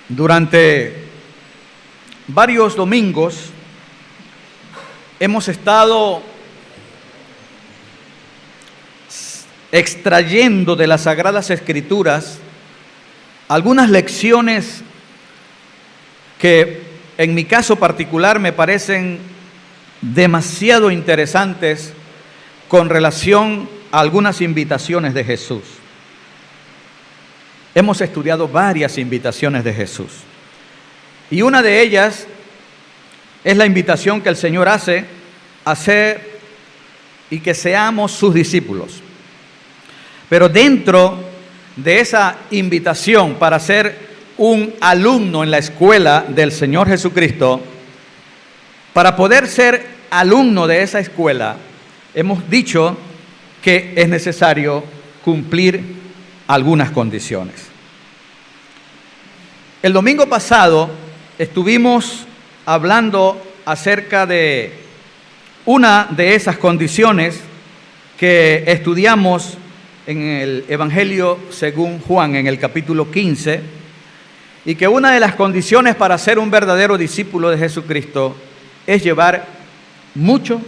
Durante varios domingos hemos estado extrayendo de las Sagradas Escrituras algunas lecciones que en mi caso particular me parecen demasiado interesantes con relación a algunas invitaciones de Jesús. Hemos estudiado varias invitaciones de Jesús y una de ellas es la invitación que el Señor hace a ser y que seamos sus discípulos. Pero dentro de esa invitación para ser un alumno en la escuela del Señor Jesucristo, para poder ser alumno de esa escuela, hemos dicho que es necesario cumplir algunas condiciones. El domingo pasado estuvimos hablando acerca de una de esas condiciones que estudiamos en el Evangelio según Juan, en el capítulo 15, y que una de las condiciones para ser un verdadero discípulo de Jesucristo es llevar mucho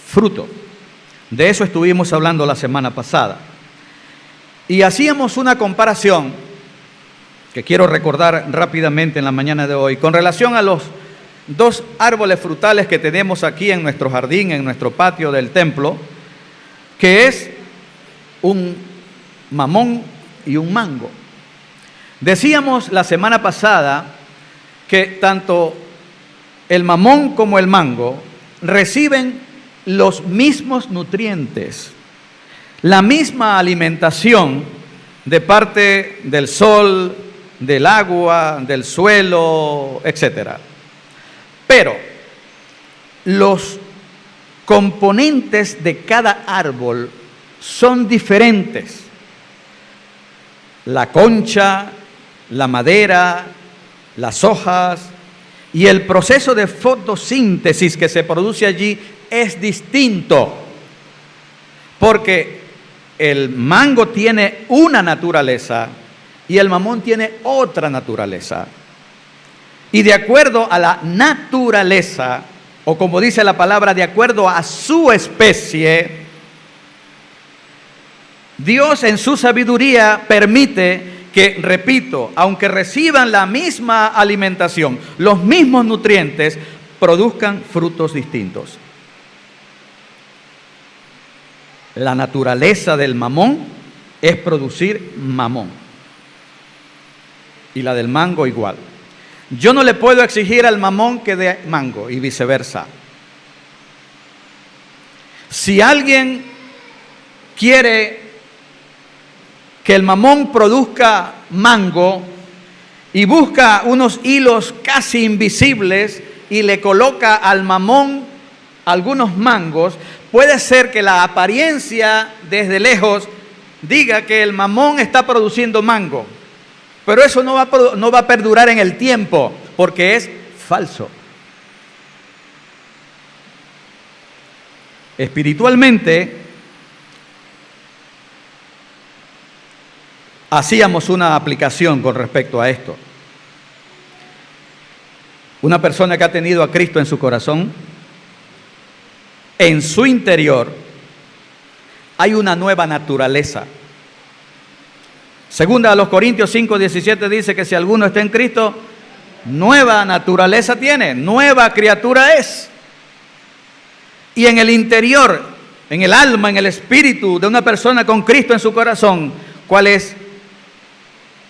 fruto. De eso estuvimos hablando la semana pasada. Y hacíamos una comparación que quiero recordar rápidamente en la mañana de hoy con relación a los dos árboles frutales que tenemos aquí en nuestro jardín, en nuestro patio del templo, que es un mamón y un mango. Decíamos la semana pasada que tanto el mamón como el mango reciben los mismos nutrientes, la misma alimentación de parte del sol, del agua, del suelo, etc. Pero los componentes de cada árbol son diferentes. La concha, la madera, las hojas y el proceso de fotosíntesis que se produce allí es distinto, porque el mango tiene una naturaleza y el mamón tiene otra naturaleza. Y de acuerdo a la naturaleza, o como dice la palabra, de acuerdo a su especie, Dios en su sabiduría permite que, repito, aunque reciban la misma alimentación, los mismos nutrientes, produzcan frutos distintos. La naturaleza del mamón es producir mamón. Y la del mango igual. Yo no le puedo exigir al mamón que dé mango y viceversa. Si alguien quiere que el mamón produzca mango y busca unos hilos casi invisibles y le coloca al mamón algunos mangos, puede ser que la apariencia desde lejos diga que el mamón está produciendo mango, pero eso no va a perdurar en el tiempo porque es falso. Espiritualmente, hacíamos una aplicación con respecto a esto. Una persona que ha tenido a Cristo en su corazón, en su interior hay una nueva naturaleza. Segunda a los Corintios 5:17 dice que si alguno está en Cristo, nueva naturaleza tiene, nueva criatura es. Y en el interior, en el alma, en el espíritu de una persona con Cristo en su corazón, ¿cuál es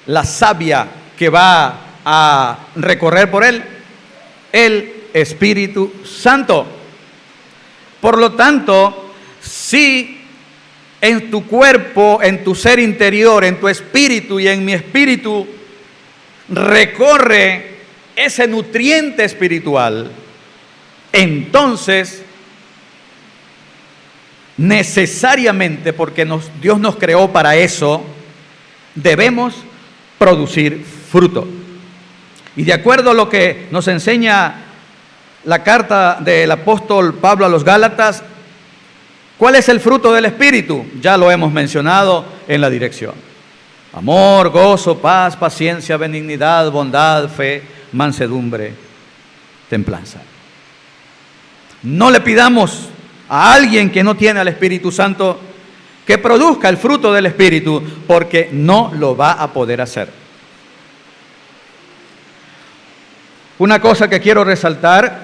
la savia que va a recorrer por él? El Espíritu Santo. Por lo tanto, si en tu cuerpo, en tu ser interior, en tu espíritu y en mi espíritu recorre ese nutriente espiritual, entonces necesariamente, porque Dios nos creó para eso, debemos producir fruto. Y de acuerdo a lo que nos enseña la carta del apóstol Pablo a los Gálatas, ¿cuál es el fruto del Espíritu? Ya lo hemos mencionado en la dirección. amor, gozo, paz, paciencia, benignidad, bondad, fe, mansedumbre, templanza. No le pidamos a alguien que no tiene al Espíritu Santo que produzca el fruto del Espíritu, porque no lo va a poder hacer. Una cosa que quiero resaltar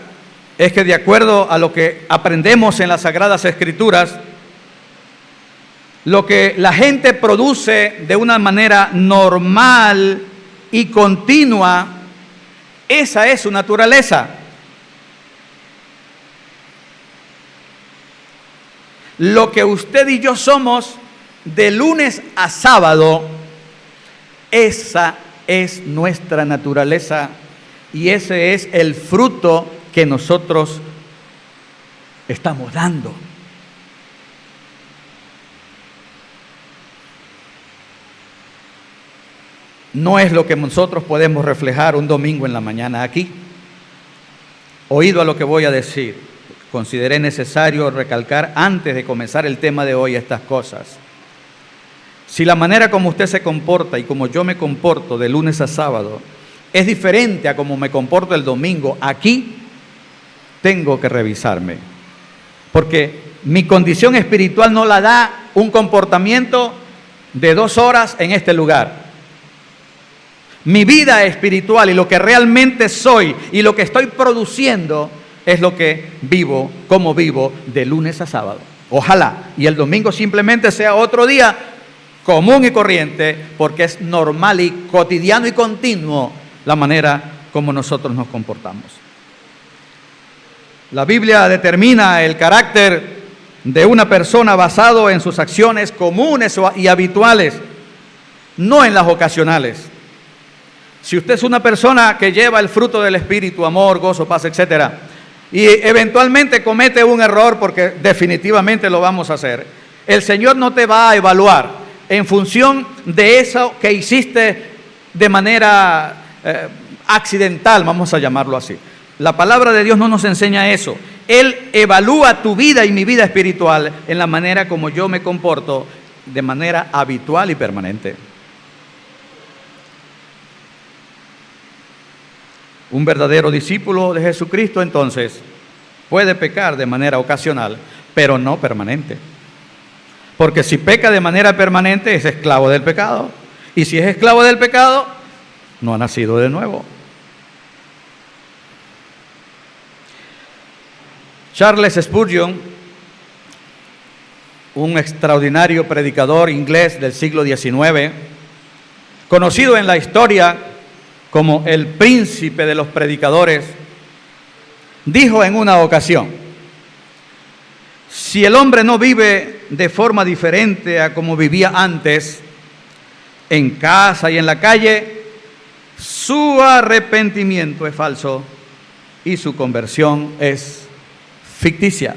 es que de acuerdo a lo que aprendemos en las Sagradas Escrituras, lo que la gente produce de una manera normal y continua, esa es su naturaleza. Lo que usted y yo somos de lunes a sábado, esa es nuestra naturaleza y ese es el fruto que nosotros estamos dando. No es lo que nosotros podemos reflejar un domingo en la mañana aquí. Oído a lo que voy a decir, consideré necesario recalcar antes de comenzar el tema de hoy estas cosas. Si la manera como usted se comporta y como yo me comporto de lunes a sábado es diferente a como me comporto el domingo aquí, tengo que revisarme. Porque mi condición espiritual no la da un comportamiento de 2 horas en este lugar. Mi vida espiritual y lo que realmente soy y lo que estoy produciendo es lo que vivo, como vivo de lunes a sábado. Ojalá y el domingo simplemente sea otro día común y corriente, porque es normal y cotidiano y continuo la manera como nosotros nos comportamos. La Biblia determina el carácter de una persona basado en sus acciones comunes y habituales, no en las ocasionales. Si usted es una persona que lleva el fruto del Espíritu, amor, gozo, paz, etcétera, y eventualmente comete un error, porque definitivamente lo vamos a hacer, el Señor no te va a evaluar en función de eso que hiciste de manera accidental, vamos a llamarlo así. La palabra de Dios no nos enseña eso. Él evalúa tu vida y mi vida espiritual en la manera como yo me comporto de manera habitual y permanente. Un verdadero discípulo de Jesucristo, entonces, puede pecar de manera ocasional, pero no permanente. Porque si peca de manera permanente, es esclavo del pecado. Y si es esclavo del pecado, no ha nacido de nuevo. Charles Spurgeon, un extraordinario predicador inglés del siglo XIX, conocido en la historia como el príncipe de los predicadores, dijo en una ocasión: si el hombre no vive de forma diferente a como vivía antes, en casa y en la calle, su arrepentimiento es falso y su conversión es ficticia.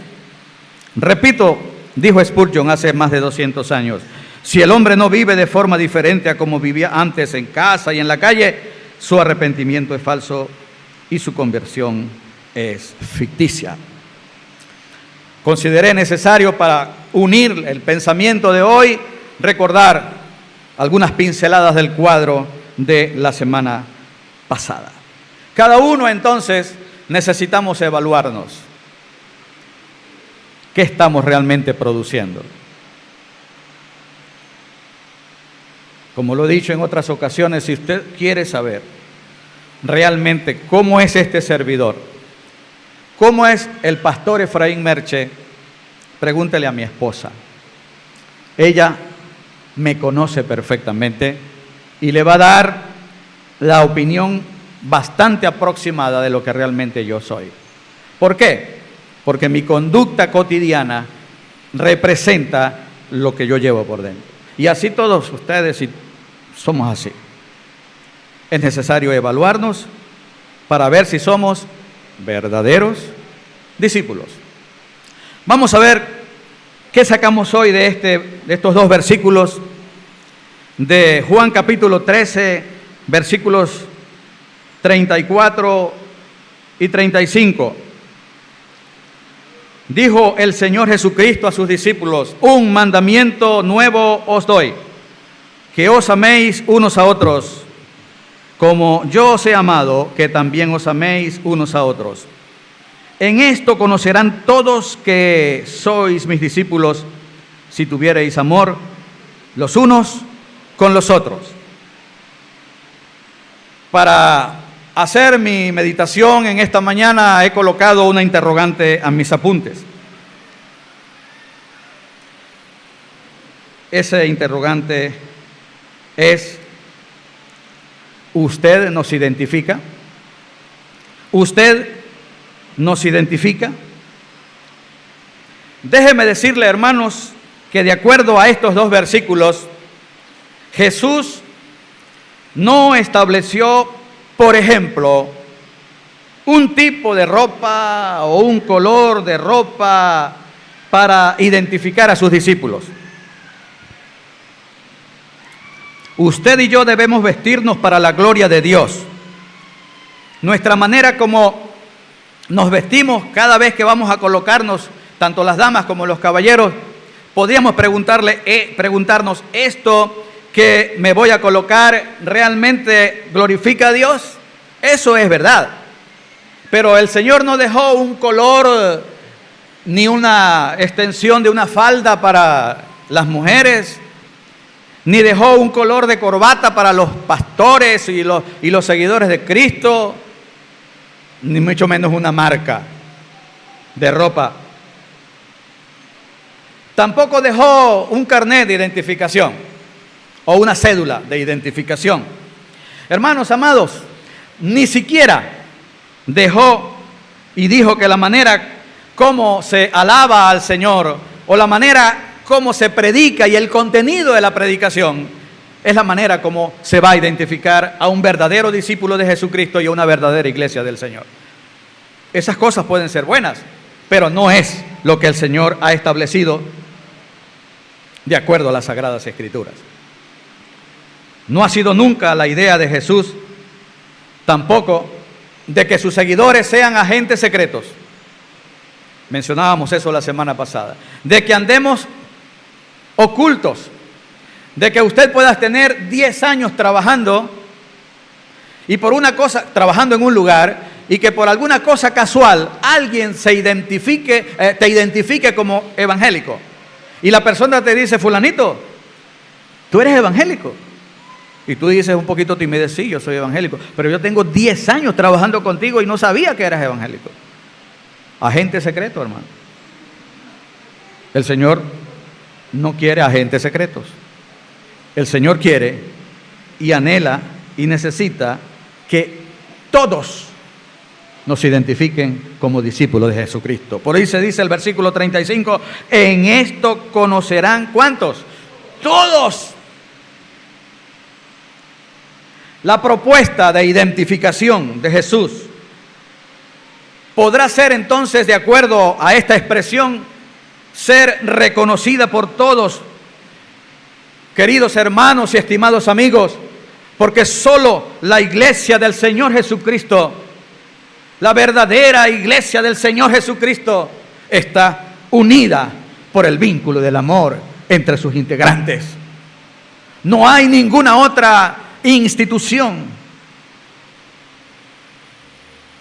Repito, dijo Spurgeon hace más de 200 años, si el hombre no vive de forma diferente a como vivía antes en casa y en la calle, su arrepentimiento es falso y su conversión es ficticia. Consideré necesario, para unir el pensamiento de hoy, recordar algunas pinceladas del cuadro de la semana pasada. Cada uno entonces necesitamos evaluarnos. ¿Qué estamos realmente produciendo? Como lo he dicho en otras ocasiones, si usted quiere saber realmente cómo es este servidor, cómo es el pastor Efraín Merche, pregúntele a mi esposa. Ella me conoce perfectamente y le va a dar la opinión bastante aproximada de lo que realmente yo soy. ¿Por qué? Porque mi conducta cotidiana representa lo que yo llevo por dentro. Y así todos ustedes somos así. Es necesario evaluarnos para ver si somos verdaderos discípulos. Vamos a ver qué sacamos hoy de estos 2 versículos de Juan capítulo 13, versículos 34 y 35. Dijo el Señor Jesucristo a sus discípulos: un mandamiento nuevo os doy, que os améis unos a otros, como yo os he amado, que también os améis unos a otros. En esto conocerán todos que sois mis discípulos, si tuviereis amor los unos con los otros. Para hacer mi meditación en esta mañana he colocado una interrogante a mis apuntes. Ese interrogante es: ¿usted nos identifica? ¿Usted nos identifica? Déjeme decirle, hermanos, que de acuerdo a estos dos versículos, Jesús no estableció, por ejemplo, un tipo de ropa o un color de ropa para identificar a sus discípulos. Usted y yo debemos vestirnos para la gloria de Dios. Nuestra manera como nos vestimos cada vez que vamos a colocarnos, tanto las damas como los caballeros, podríamos preguntarnos, ¿esto que me voy a colocar realmente glorifica a Dios? Eso es verdad. Pero el Señor no dejó un color ni una extensión de una falda para las mujeres, ni dejó un color de corbata para los pastores y los seguidores de Cristo, ni mucho menos una marca de ropa. Tampoco dejó un carnet de identificación o una cédula de identificación. Hermanos amados, ni siquiera dejó y dijo que la manera como se alaba al Señor o la manera como se predica y el contenido de la predicación es la manera como se va a identificar a un verdadero discípulo de Jesucristo y a una verdadera iglesia del Señor. Esas cosas pueden ser buenas, pero no es lo que el Señor ha establecido de acuerdo a las Sagradas Escrituras. No ha sido nunca la idea de Jesús tampoco de que sus seguidores sean agentes secretos. Mencionábamos eso la semana pasada. De que andemos ocultos, de que usted pueda tener 10 años trabajando y por una cosa, trabajando en un lugar, y que por alguna cosa casual alguien te identifique como evangélico. Y la persona te dice, fulanito, tú eres evangélico. Y tú dices un poquito timidez, sí, yo soy evangélico, pero yo tengo 10 años trabajando contigo y no sabía que eras evangélico. Agente secreto, hermano. El Señor no quiere agentes secretos. El Señor quiere y anhela y necesita que todos nos identifiquen como discípulos de Jesucristo. Por ahí se dice el versículo 35, en esto conocerán, ¿cuántos? Todos. La propuesta de identificación de Jesús podrá ser entonces, de acuerdo a esta expresión, ser reconocida por todos, queridos hermanos y estimados amigos, porque solo la iglesia del Señor Jesucristo, la verdadera iglesia del Señor Jesucristo, está unida por el vínculo del amor entre sus integrantes. No hay ninguna otra institución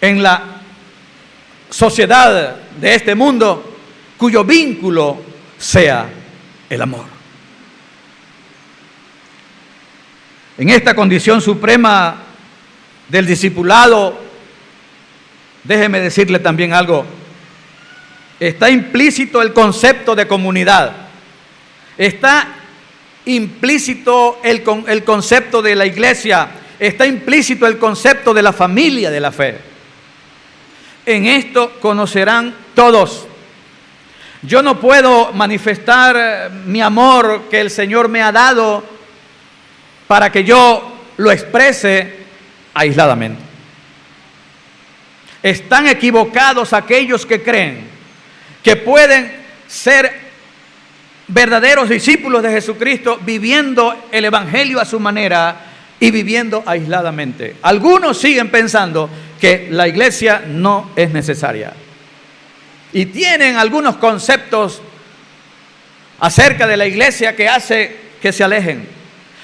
en la sociedad de este mundo cuyo vínculo sea el amor. En esta condición suprema del discipulado, déjeme decirle también algo, está implícito el concepto de comunidad, está implícito el concepto de la iglesia, está implícito el concepto de la familia de la fe. En esto conocerán todos. Yo no puedo manifestar mi amor que el Señor me ha dado para que yo lo exprese aisladamente. Están equivocados aquellos que creen que pueden ser verdaderos discípulos de Jesucristo viviendo el evangelio a su manera y viviendo aisladamente. Algunos siguen pensando que la iglesia no es necesaria y tienen algunos conceptos acerca de la iglesia que hace que se alejen.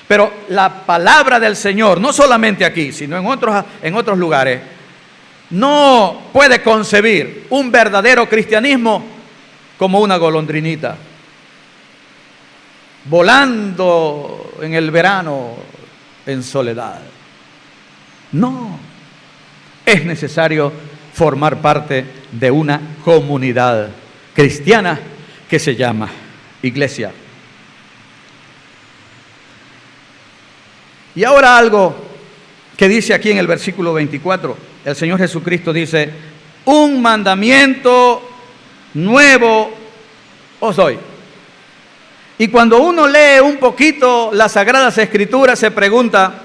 Pero la palabra del Señor, no solamente aquí, sino en otros lugares, no puede concebir un verdadero cristianismo como una golondrinita, volando en el verano en soledad. No, es necesario formar parte de una comunidad cristiana que se llama iglesia. Y ahora algo que dice aquí en el versículo 24, el Señor Jesucristo dice: un mandamiento nuevo os doy. Y cuando uno lee un poquito las Sagradas Escrituras, se pregunta,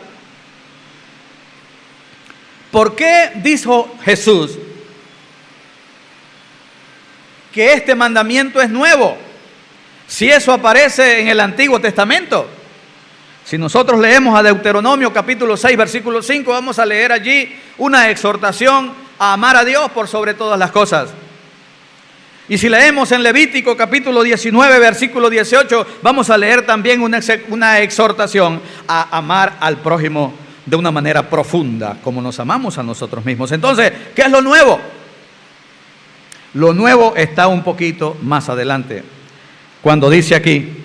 ¿por qué dijo Jesús que este mandamiento es nuevo, si eso aparece en el Antiguo Testamento? Si nosotros leemos a Deuteronomio capítulo 6, versículo 5, vamos a leer allí una exhortación a amar a Dios por sobre todas las cosas. Y si leemos en Levítico capítulo 19, versículo 18, vamos a leer también una exhortación a amar al prójimo de una manera profunda, como nos amamos a nosotros mismos. Entonces, ¿qué es lo nuevo? Lo nuevo está un poquito más adelante, cuando dice aquí: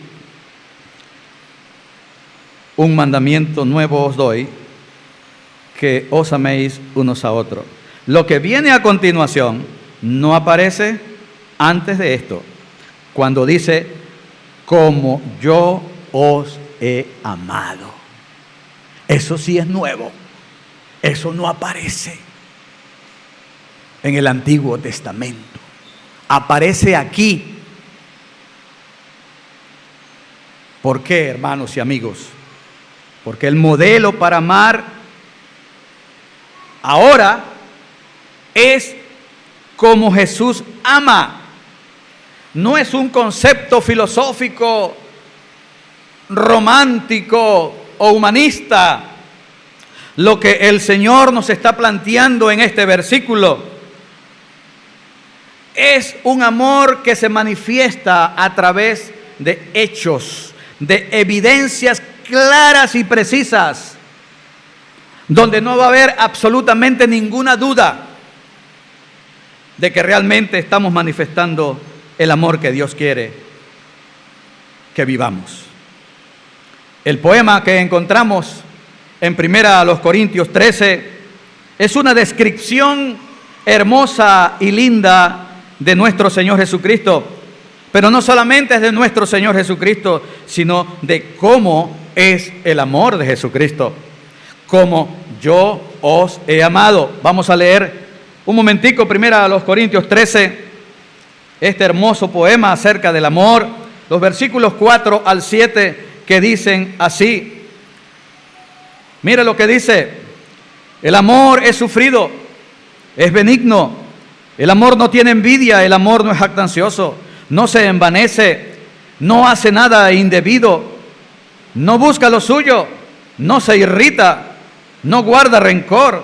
un mandamiento nuevo os doy, que os améis unos a otros. Lo que viene a continuación no aparece antes de esto, cuando dice: como yo os he amado. Eso sí es nuevo. Eso no aparece en el Antiguo Testamento. Aparece aquí. ¿Por qué, hermanos y amigos? Porque el modelo para amar ahora es como Jesús ama. No es un concepto filosófico, romántico o humanista lo que el Señor nos está planteando en este versículo. Es un amor que se manifiesta a través de hechos, de evidencias claras y precisas, donde no va a haber absolutamente ninguna duda de que realmente estamos manifestando el amor que Dios quiere que vivamos. El poema que encontramos en 1 Corintios 13 es una descripción hermosa y linda de nuestro Señor Jesucristo, pero no solamente es de nuestro Señor Jesucristo, sino de cómo es el amor de Jesucristo, como yo os he amado. Vamos a leer un momentico 1 Corintios 13, este hermoso poema acerca del amor, los versículos 4 al 7 que dicen así. Mira lo que dice: el amor es sufrido, es benigno, el amor no tiene envidia, el amor no es jactancioso, no se envanece, no hace nada indebido, no busca lo suyo, no se irrita, no guarda rencor,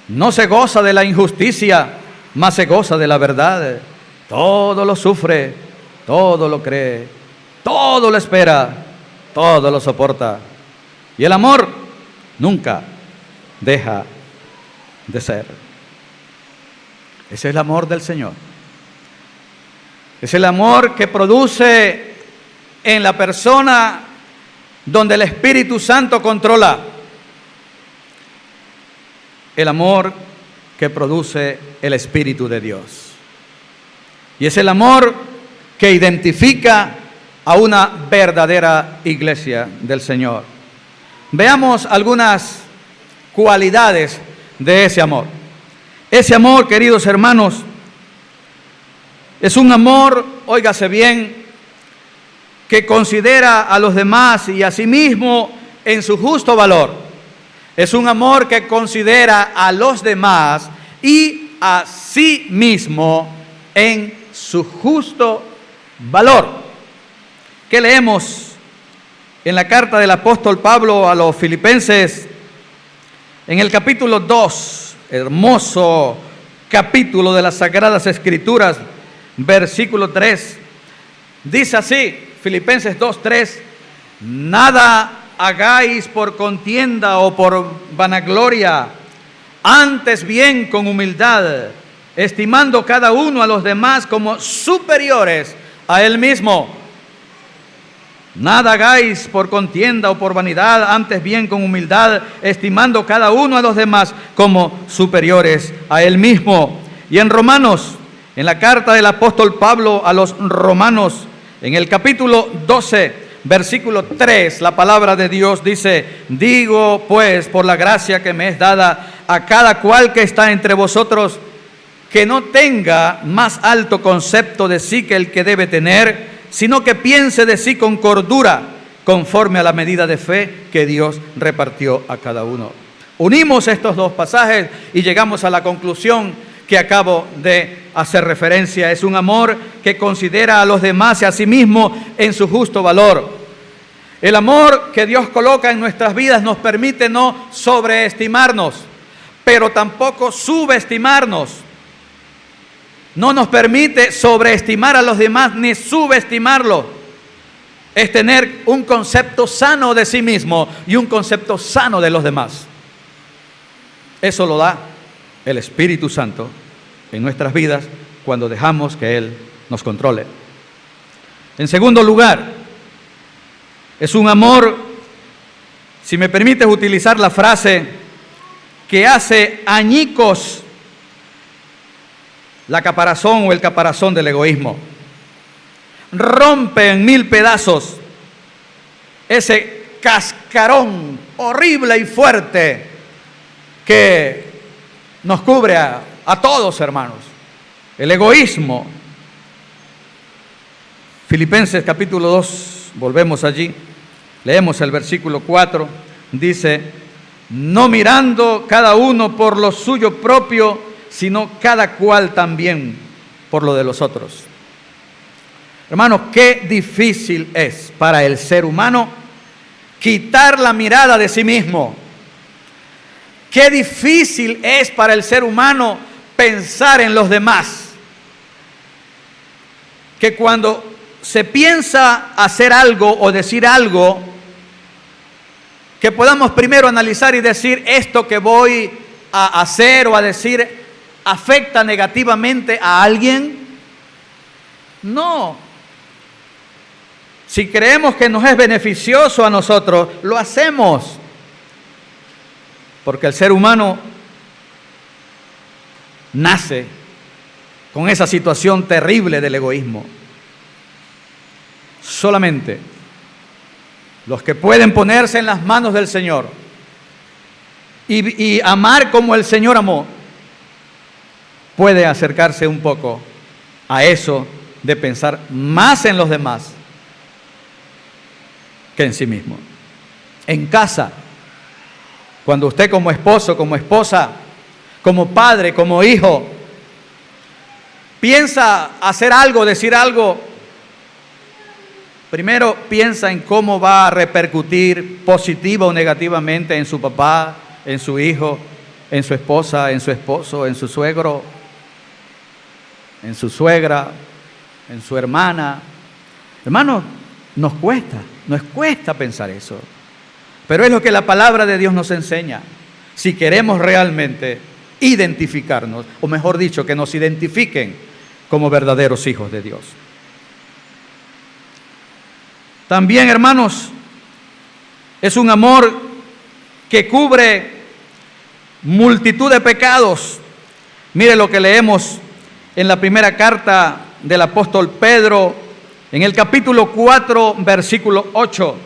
no se goza de la injusticia, mas se goza de la verdad. Todo lo sufre, todo lo cree, todo lo espera, todo lo soporta. Y el amor nunca deja de ser. Ese es el amor del Señor. Es el amor que produce en la persona donde el Espíritu Santo controla. El amor que produce el Espíritu de Dios. Y es el amor que identifica a una verdadera iglesia del Señor. Veamos algunas cualidades de ese amor. Ese amor, queridos hermanos, es un amor, óigase bien, que considera a los demás y a sí mismo en su justo valor. Es un amor que considera a los demás y a sí mismo en su justo valor. ¿Qué leemos en la carta del apóstol Pablo a los Filipenses? En el capítulo 2, hermoso capítulo de las Sagradas Escrituras, versículo 3, dice así, Filipenses 2:3: nada hagáis por contienda o por vanagloria, antes bien con humildad, estimando cada uno a los demás como superiores a él mismo. Nada hagáis por contienda o por vanidad, antes bien con humildad, estimando cada uno a los demás como superiores a él mismo. Y en Romanos, en la carta del apóstol Pablo a los romanos, en el capítulo 12, versículo 3, la palabra de Dios dice: digo pues, por la gracia que me es dada, a cada cual que está entre vosotros, que no tenga más alto concepto de sí que el que debe tener, sino que piense de sí con cordura, conforme a la medida de fe que Dios repartió a cada uno. Unimos estos dos pasajes y llegamos a la conclusión que acabo de hacer referencia. Es un amor que considera a los demás y a sí mismo en su justo valor. El amor que Dios coloca en nuestras vidas nos permite no sobreestimarnos, pero tampoco subestimarnos. No nos permite sobreestimar a los demás ni subestimarlos. Es tener un concepto sano de sí mismo y un concepto sano de los demás. Eso lo da el Espíritu Santo en nuestras vidas cuando dejamos que Él nos controle. En segundo lugar, es un amor, si me permites utilizar la frase, que hace añicos la caparazón o el caparazón del egoísmo. Rompe en mil pedazos ese cascarón horrible y fuerte que nos cubre a todos, hermanos. El egoísmo. Filipenses capítulo 2, volvemos allí, leemos el versículo 4, dice: no mirando cada uno por lo suyo propio, sino cada cual también por lo de los otros. Hermanos, qué difícil es para el ser humano quitar la mirada de sí mismo. Qué difícil es para el ser humano pensar en los demás. Que cuando se piensa hacer algo o decir algo, que podamos primero analizar y decir: esto que voy a hacer o a decir ¿afecta negativamente a alguien? No. Si creemos que nos es beneficioso a nosotros, lo hacemos. Porque el ser humano nace con esa situación terrible del egoísmo. Solamente los que pueden ponerse en las manos del Señor y amar como el Señor amó, puede acercarse un poco a eso de pensar más en los demás que en sí mismo. En casa, cuando usted como esposo, como esposa, como padre, como hijo, piensa hacer algo, decir algo, primero piensa en cómo va a repercutir positiva o negativamente en su papá, en su hijo, en su esposa, en su esposo, en su suegro, en su suegra, en su hermana. Hermanos, nos cuesta pensar eso. Pero es lo que la palabra de Dios nos enseña. Si queremos realmente identificarnos, o mejor dicho, que nos identifiquen como verdaderos hijos de Dios. También, hermanos, es un amor que cubre multitud de pecados. Mire lo que leemos en la primera carta del apóstol Pedro, en el capítulo 4, versículo 8.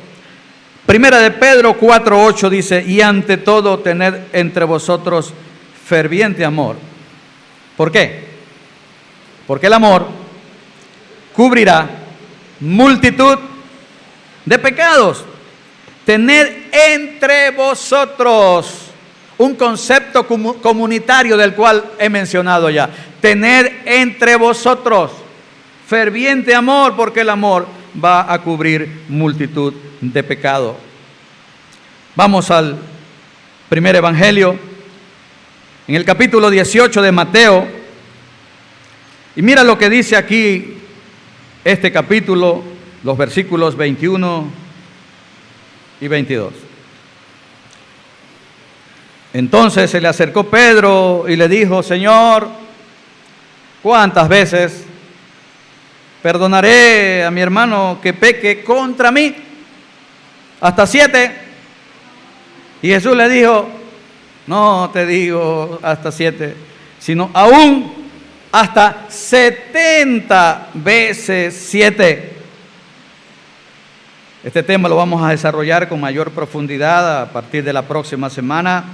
Primera de Pedro 4, 8 dice: y ante todo tened entre vosotros ferviente amor. ¿Por qué? Porque el amor cubrirá multitud de pecados. Tened entre vosotros, un concepto comunitario del cual he mencionado ya. Tened entre vosotros ferviente amor, porque el amor va a cubrir multitud de pecados. Vamos al primer evangelio, en el capítulo 18 de Mateo, y mira lo que dice aquí este capítulo, los versículos 21 y 22. Entonces se le acercó Pedro y le dijo: Señor, ¿cuántas veces perdonaré a mi hermano que peque contra mí? ¿Hasta 7? Y Jesús le dijo: no te digo hasta 7, sino aún hasta 70 veces 7. Este tema lo vamos a desarrollar con mayor profundidad a partir de la próxima semana,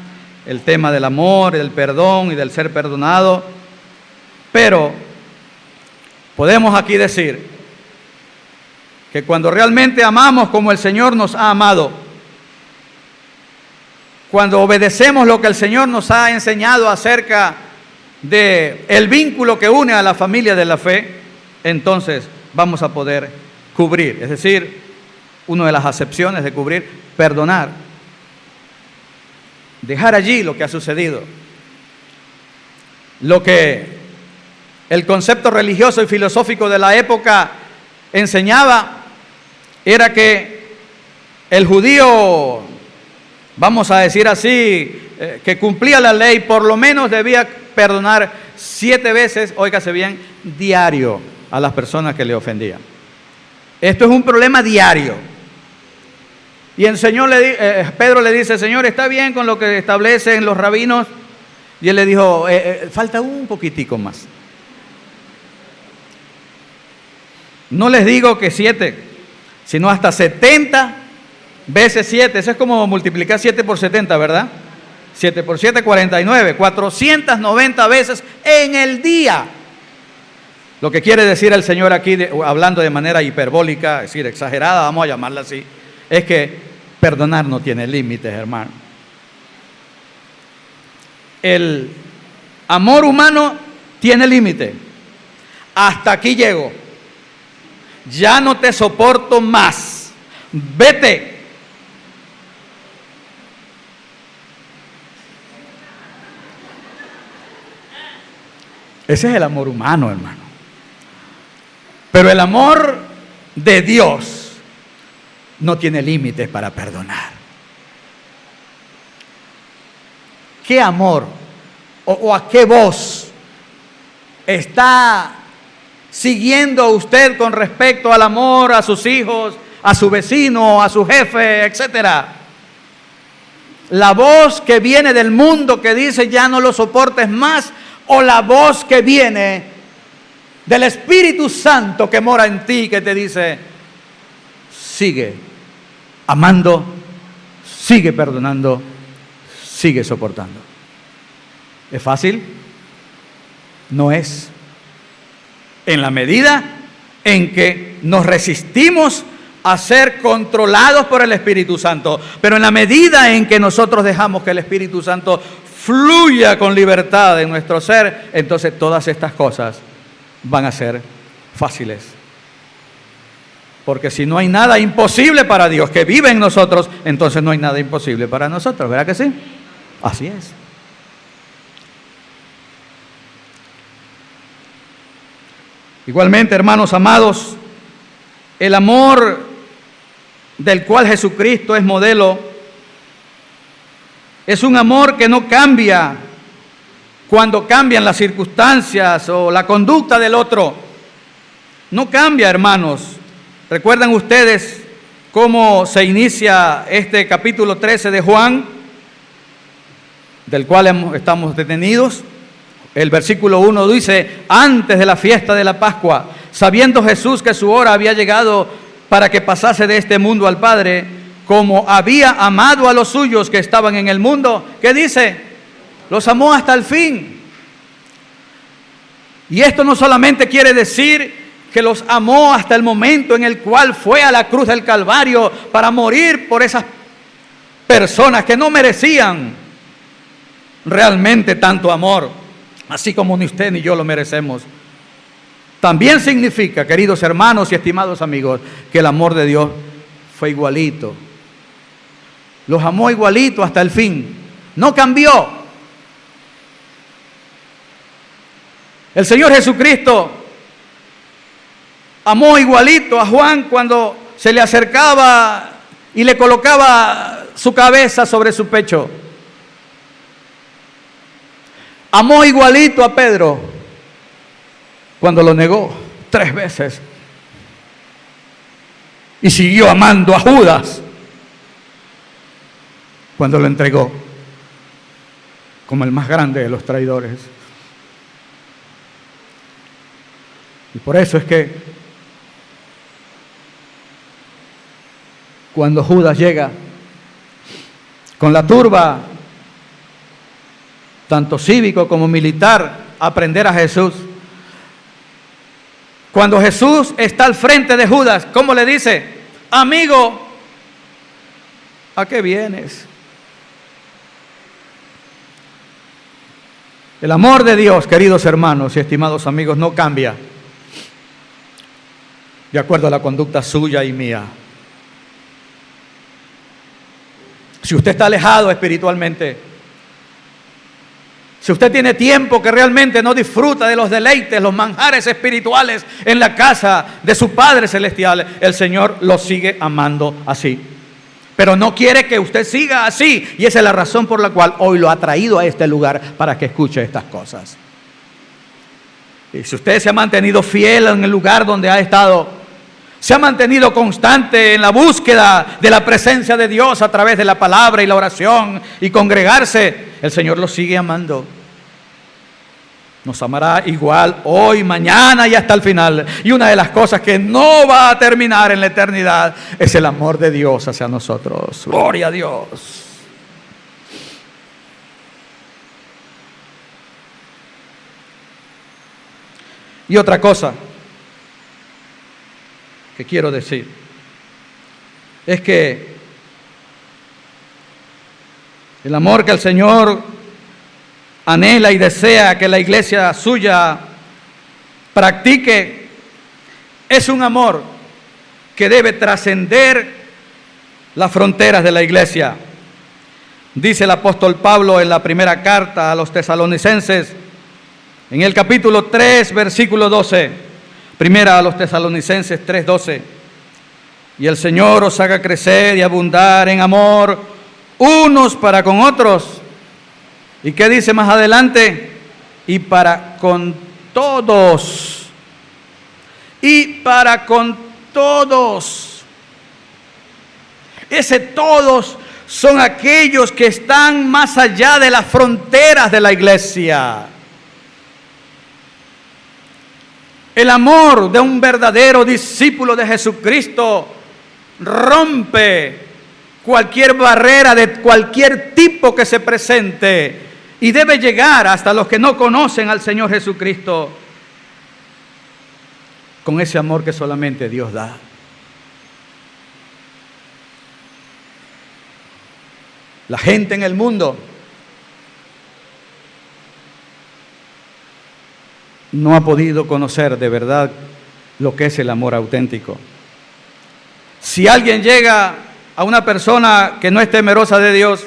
el tema del amor, del perdón y del ser perdonado. Pero podemos aquí decir que cuando realmente amamos como el Señor nos ha amado, cuando obedecemos lo que el Señor nos ha enseñado acerca del vínculo que une a la familia de la fe, entonces vamos a poder cubrir, es decir, una de las acepciones de cubrir, perdonar, dejar allí lo que ha sucedido. Lo que el concepto religioso y filosófico de la época enseñaba era que el judío, vamos a decir así, que cumplía la ley, por lo menos debía perdonar 7 veces, óigase bien, diario a las personas que le ofendían. Esto es un problema diario. Y el Señor Pedro le dice: Señor, ¿está bien con lo que establecen los rabinos? Y él le dijo: falta un poquitico más. No les digo que 7, sino hasta 70 veces 7. Eso es como multiplicar 7 por 70, ¿verdad? 7 por 7, 49. 490 veces en el día. Lo que quiere decir el Señor aquí, hablando de manera hiperbólica, es decir, exagerada, vamos a llamarla así, es que perdonar no tiene límites, hermano. El amor humano tiene límite. Hasta aquí llego. Ya no te soporto más. Vete. Ese es el amor humano, hermano. Pero el amor de Dios no tiene límites para perdonar. ¿Qué amor o a qué voz está siguiendo usted con respecto al amor a sus hijos, a su vecino, a su jefe, etcétera? La voz que viene del mundo que dice: ya no lo soportes más, o la voz que viene del Espíritu Santo que mora en ti, que te dice: sigue amando, sigue perdonando, sigue soportando. ¿Es fácil? No es. En la medida en que nos resistimos a ser controlados por el Espíritu Santo, pero en la medida en que nosotros dejamos que el Espíritu Santo fluya con libertad en nuestro ser, entonces todas estas cosas van a ser fáciles. Porque si no hay nada imposible para Dios que vive en nosotros, entonces no hay nada imposible para nosotros, ¿verdad que sí? Así es. Igualmente, hermanos amados, el amor del cual Jesucristo es modelo es un amor que no cambia cuando cambian las circunstancias o la conducta del otro. No cambia, hermanos. ¿Recuerdan ustedes cómo se inicia este capítulo 13 de Juan, del cual estamos detenidos? El versículo 1 dice: antes de la fiesta de la Pascua, sabiendo Jesús que su hora había llegado para que pasase de este mundo al Padre, como había amado a los suyos que estaban en el mundo, ¿qué dice? Los amó hasta el fin. Y esto no solamente quiere decir que los amó hasta el momento en el cual fue a la cruz del Calvario para morir por esas personas que no merecían realmente tanto amor, así como ni usted ni yo lo merecemos. También significa, queridos hermanos y estimados amigos, que el amor de Dios fue igualito. Los amó igualito hasta el fin. No cambió. El Señor Jesucristo amó igualito a Juan cuando se le acercaba y le colocaba su cabeza sobre su pecho. Amó igualito a Pedro cuando lo negó 3 veces. Y siguió amando a Judas cuando lo entregó como el más grande de los traidores. Y por eso es que cuando Judas llega con la turba, tanto cívico como militar, a prender a Jesús, cuando Jesús está al frente de Judas, ¿cómo le dice? Amigo, ¿a qué vienes? El amor de Dios, queridos hermanos y estimados amigos, no cambia de acuerdo a la conducta suya y mía. Si usted está alejado espiritualmente, si usted tiene tiempo que realmente no disfruta de los deleites, los manjares espirituales en la casa de su Padre Celestial, el Señor lo sigue amando así. Pero no quiere que usted siga así, y esa es la razón por la cual hoy lo ha traído a este lugar para que escuche estas cosas. Y si usted se ha mantenido fiel en el lugar donde ha estado, se ha mantenido constante en la búsqueda de la presencia de Dios a través de la palabra y la oración y congregarse, el Señor lo sigue amando. Nos amará igual hoy, mañana y hasta el final. Y una de las cosas que no va a terminar en la eternidad es el amor de Dios hacia nosotros. Gloria a Dios. Y otra cosa que quiero decir es que el amor que el Señor anhela y desea que la iglesia suya practique es un amor que debe trascender las fronteras de la iglesia. Dice el apóstol Pablo en la primera carta a los tesalonicenses, en el capítulo 3, versículo 12, primera a los tesalonicenses 3:12, y el Señor os haga crecer y abundar en amor unos para con otros. ¿Y qué dice más adelante? Y para con todos. Y para con todos. Ese todos son aquellos que están más allá de las fronteras de la iglesia. El amor de un verdadero discípulo de Jesucristo rompe cualquier barrera de cualquier tipo que se presente y debe llegar hasta los que no conocen al Señor Jesucristo con ese amor que solamente Dios da. La gente en el mundo no ha podido conocer de verdad lo que es el amor auténtico. Si alguien llega a una persona que no es temerosa de Dios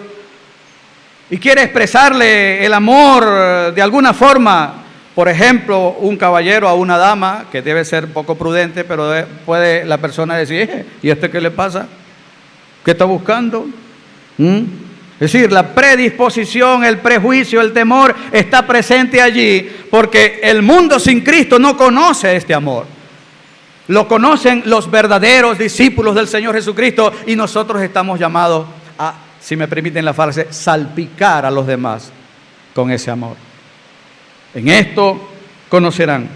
y quiere expresarle el amor de alguna forma, por ejemplo, un caballero a una dama, que debe ser poco prudente, pero puede la persona decir, ¿y este qué le pasa? ¿Qué está buscando? Es decir, la predisposición, el prejuicio, el temor está presente allí porque el mundo sin Cristo no conoce este amor. Lo conocen los verdaderos discípulos del Señor Jesucristo y nosotros estamos llamados a, si me permiten la frase, salpicar a los demás con ese amor. En esto conocerán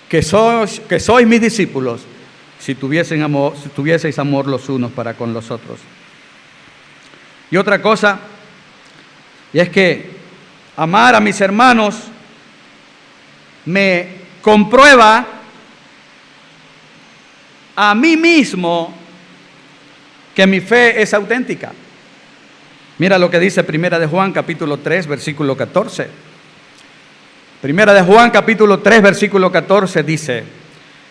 que sois mis discípulos si tuvieseis amor los unos para con los otros. Y otra cosa, y es que amar a mis hermanos me comprueba a mí mismo que mi fe es auténtica. Mira lo que dice Primera de Juan capítulo 3 versículo 14. Primera de Juan capítulo 3 versículo 14 dice: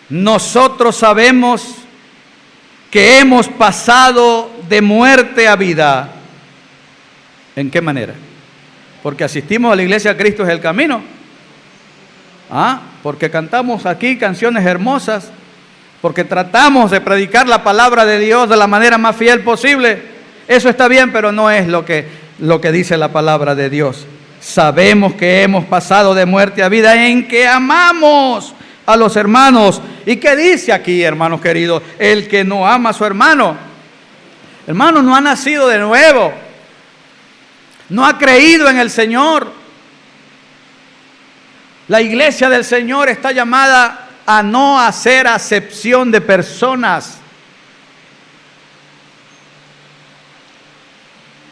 nosotros sabemos que hemos pasado de muerte a vida. ¿En qué manera? Porque asistimos a la iglesia Cristo es el camino. Porque cantamos aquí canciones hermosas, porque tratamos de predicar la palabra de Dios de la manera más fiel posible. Eso está bien, pero no es lo que dice la palabra de Dios. Sabemos que hemos pasado de muerte a vida en que amamos a los hermanos. ¿Y qué dice aquí, hermanos queridos? El que no ama a su hermano, hermano, no ha nacido de nuevo, no ha creído en el Señor. La iglesia del Señor está llamada a no hacer acepción de personas.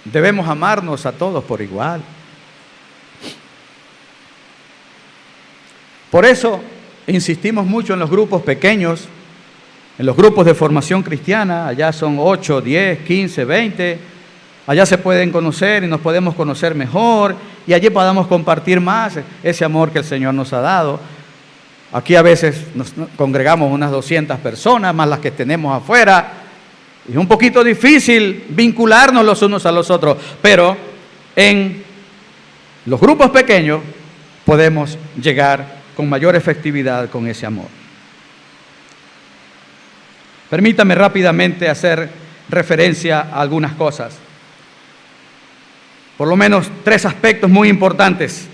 Debemos amarnos a todos por igual. Por eso insistimos mucho en los grupos pequeños, en los grupos de formación cristiana. Allá son 8, 10, 15, 20. Allá se pueden conocer y nos podemos conocer mejor, y allí podamos compartir más ese amor que el Señor nos ha dado. Aquí a veces nos congregamos unas 200 personas, más las que tenemos afuera. Es un poquito difícil vincularnos los unos a los otros, pero en los grupos pequeños podemos llegar con mayor efectividad con ese amor. Permítame rápidamente hacer referencia a algunas cosas. Por lo menos 3 aspectos muy importantes,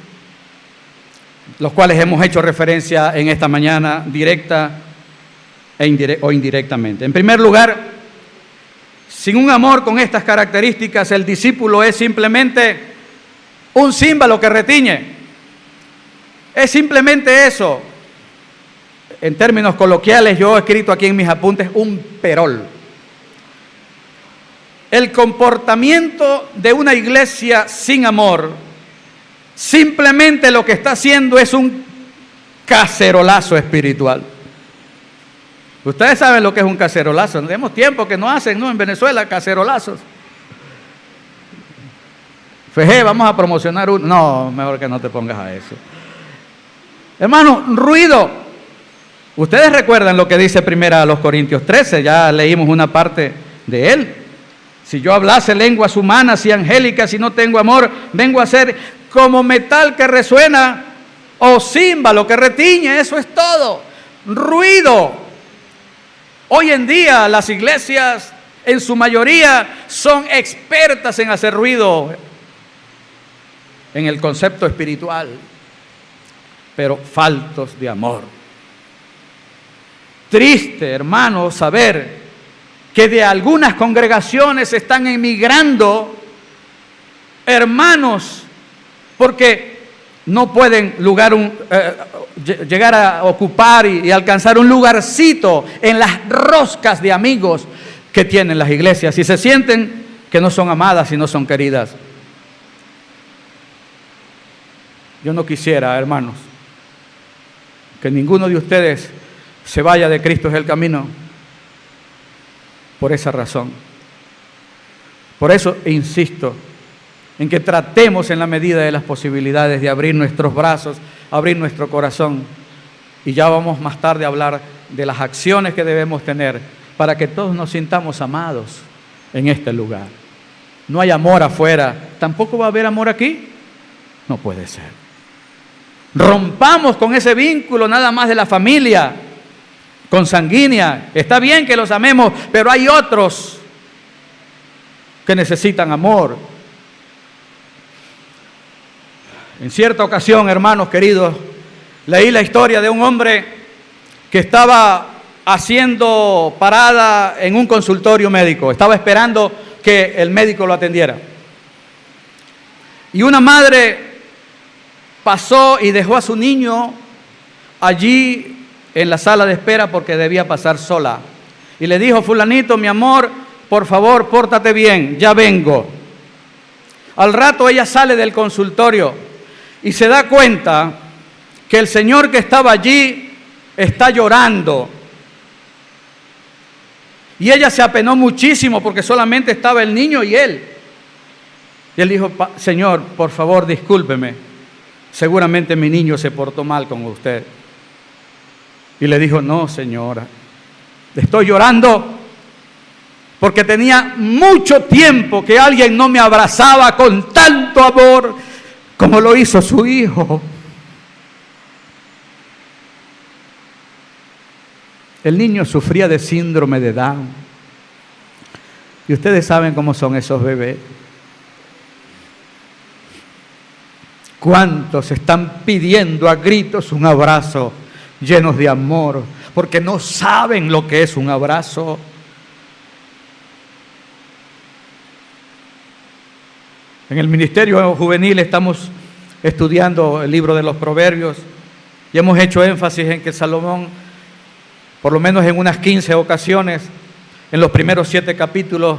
los cuales hemos hecho referencia en esta mañana, directa o indirectamente. En primer lugar, sin un amor con estas características, el discípulo es simplemente un címbalo que retiñe. Es simplemente eso. En términos coloquiales, yo he escrito aquí en mis apuntes un perol. El comportamiento de una iglesia sin amor, simplemente lo que está haciendo es un cacerolazo espiritual. Ustedes saben lo que es un cacerolazo. Tenemos tiempo que no hacen, ¿no? En Venezuela, cacerolazos. Feje, vamos a promocionar uno. No, mejor que no te pongas a eso. Hermano, ruido. Ustedes recuerdan lo que dice 1 Corintios 13, ya leímos una parte de él. Si yo hablase lenguas humanas y angélicas y no tengo amor, vengo a ser como metal que resuena o címbalo que retiñe. Eso es todo. Ruido. Hoy en día las iglesias en su mayoría son expertas en hacer ruido en el concepto espiritual, pero faltos de amor. Triste, hermano, saber que de algunas congregaciones están emigrando hermanos porque no pueden llegar a ocupar y alcanzar un lugarcito en las roscas de amigos que tienen las iglesias, y se sienten que no son amadas y no son queridas. Yo no quisiera, hermanos, que ninguno de ustedes se vaya de Cristo es el camino por esa razón. Por eso insisto en que tratemos en la medida de las posibilidades de abrir nuestros brazos, abrir nuestro corazón, y ya vamos más tarde a hablar de las acciones que debemos tener para que todos nos sintamos amados en este lugar. No hay amor afuera, ¿tampoco va a haber amor aquí? No puede ser. Rompamos con ese vínculo nada más de la familia consanguínea. Está bien que los amemos, pero hay otros que necesitan amor. En cierta ocasión, hermanos queridos, leí la historia de un hombre que estaba haciendo parada en un consultorio médico. Estaba esperando que el médico lo atendiera. Y una madre pasó y dejó a su niño allí en la sala de espera porque debía pasar sola. Y le dijo: fulanito, mi amor, por favor, pórtate bien, ya vengo. Al rato ella sale del consultorio y se da cuenta que el señor que estaba allí está llorando. Y ella se apenó muchísimo porque solamente estaba el niño y él. Y él dijo: señor, por favor, discúlpeme, seguramente mi niño se portó mal con usted. Y le dijo: no, señora, estoy llorando porque tenía mucho tiempo que alguien no me abrazaba con tanto amor como lo hizo su hijo. El niño sufría de síndrome de Down. Y ustedes saben cómo son esos bebés. ¿Cuántos están pidiendo a gritos un abrazo llenos de amor? Porque no saben lo que es un abrazo. En el Ministerio Juvenil estamos estudiando el libro de los Proverbios y hemos hecho énfasis en que Salomón, por lo menos en unas 15 ocasiones, en los primeros 7 capítulos,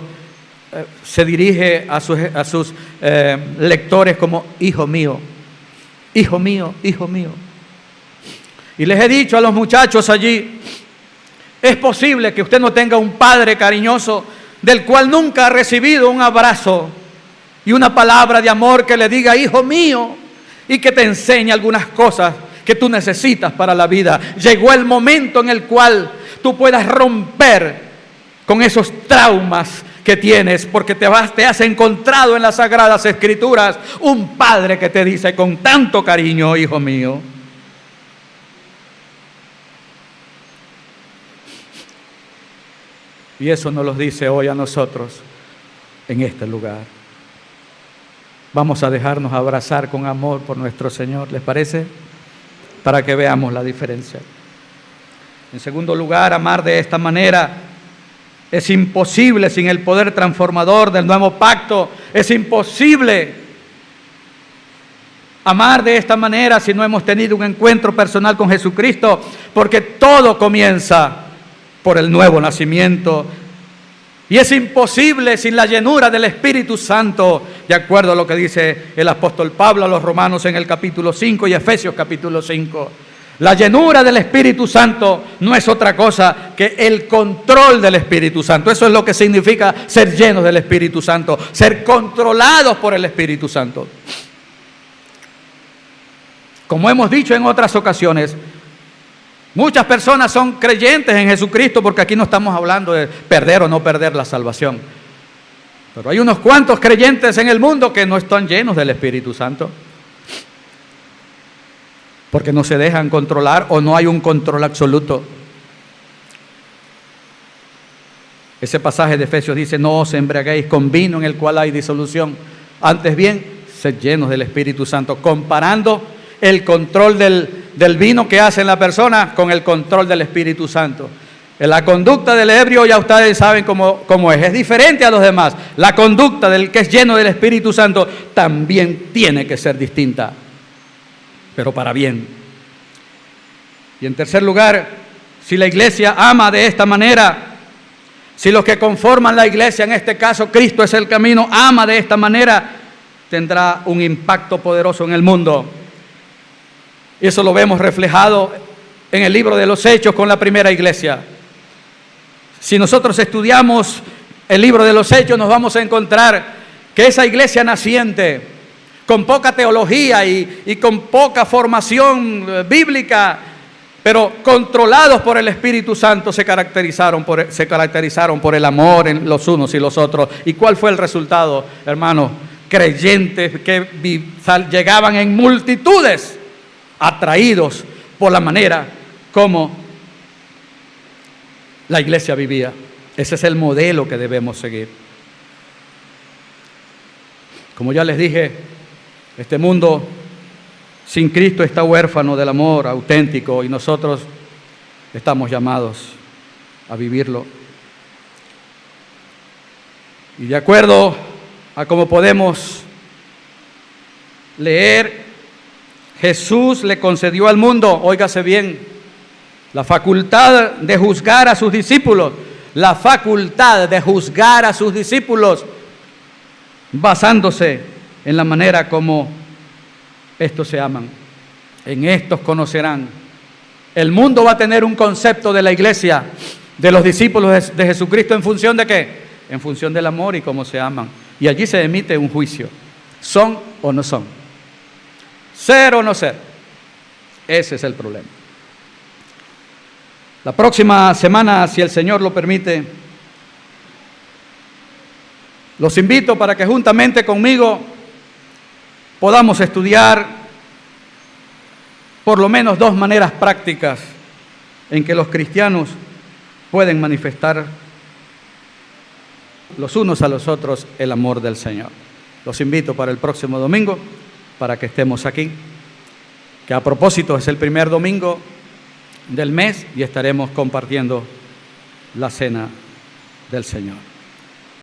se dirige a sus lectores como hijo mío, hijo mío, hijo mío. Y les he dicho a los muchachos allí, es posible que usted no tenga un padre cariñoso del cual nunca ha recibido un abrazo y una palabra de amor que le diga hijo mío y que te enseñe algunas cosas que tú necesitas para la vida. Llegó el momento en el cual tú puedas romper con esos traumas que tienes, porque te has encontrado en las Sagradas Escrituras un padre que te dice con tanto cariño, hijo mío. Y eso nos lo dice hoy a nosotros en este lugar. Vamos a dejarnos abrazar con amor por nuestro Señor, ¿les parece? Para que veamos la diferencia. En segundo lugar, amar de esta manera es imposible sin el poder transformador del nuevo pacto. Es imposible amar de esta manera si no hemos tenido un encuentro personal con Jesucristo, porque todo comienza por el nuevo nacimiento. Y es imposible sin la llenura del Espíritu Santo, de acuerdo a lo que dice el apóstol Pablo a los Romanos en el capítulo 5 y Efesios capítulo 5. La llenura del Espíritu Santo no es otra cosa que el control del Espíritu Santo. Eso es lo que significa ser llenos del Espíritu Santo, ser controlados por el Espíritu Santo. Como hemos dicho en otras ocasiones, muchas personas son creyentes en Jesucristo, porque aquí no estamos hablando de perder o no perder la salvación. Pero hay unos cuantos creyentes en el mundo que no están llenos del Espíritu Santo, porque no se dejan controlar o no hay un control absoluto. Ese pasaje de Efesios dice, no os embriaguéis con vino en el cual hay disolución, antes bien, sed llenos del Espíritu Santo, comparando el control del vino que hace en la persona con el control del Espíritu Santo. En la conducta del ebrio ya ustedes saben cómo es diferente a los demás. La conducta del que es lleno del Espíritu Santo también tiene que ser distinta, pero para bien. Y en tercer lugar, si la iglesia ama de esta manera, si los que conforman la iglesia, en este caso Cristo es el camino, ama de esta manera, tendrá un impacto poderoso en el mundo. Y eso lo vemos reflejado en el libro de los Hechos con la primera iglesia. Si nosotros estudiamos el libro de los Hechos, nos vamos a encontrar que esa iglesia naciente, con poca teología y con poca formación bíblica, pero controlados por el Espíritu Santo, se caracterizaron por el amor en los unos y los otros. ¿Y cuál fue el resultado, hermanos? Creyentes que llegaban en multitudes, atraídos por la manera como la iglesia vivía. Ese es el modelo que debemos seguir. Como ya les dije, este mundo sin Cristo está huérfano del amor auténtico y nosotros estamos llamados a vivirlo. Y de acuerdo a cómo podemos leer, Jesús le concedió al mundo, óigase bien, la facultad de juzgar a sus discípulos, la facultad de juzgar a sus discípulos, basándose en la manera como estos se aman. En estos conocerán. El mundo va a tener un concepto de la iglesia, de los discípulos de Jesucristo, ¿en función de qué? En función del amor y cómo se aman. Y allí se emite un juicio. ¿Son o no son? ¿Ser o no ser? Ese es el problema. La próxima semana, si el Señor lo permite, los invito para que juntamente conmigo podamos estudiar por lo menos 2 maneras prácticas en que los cristianos pueden manifestar los unos a los otros el amor del Señor. Los invito para el próximo domingo, para que estemos aquí, que a propósito es el primer domingo del mes y estaremos compartiendo la cena del Señor.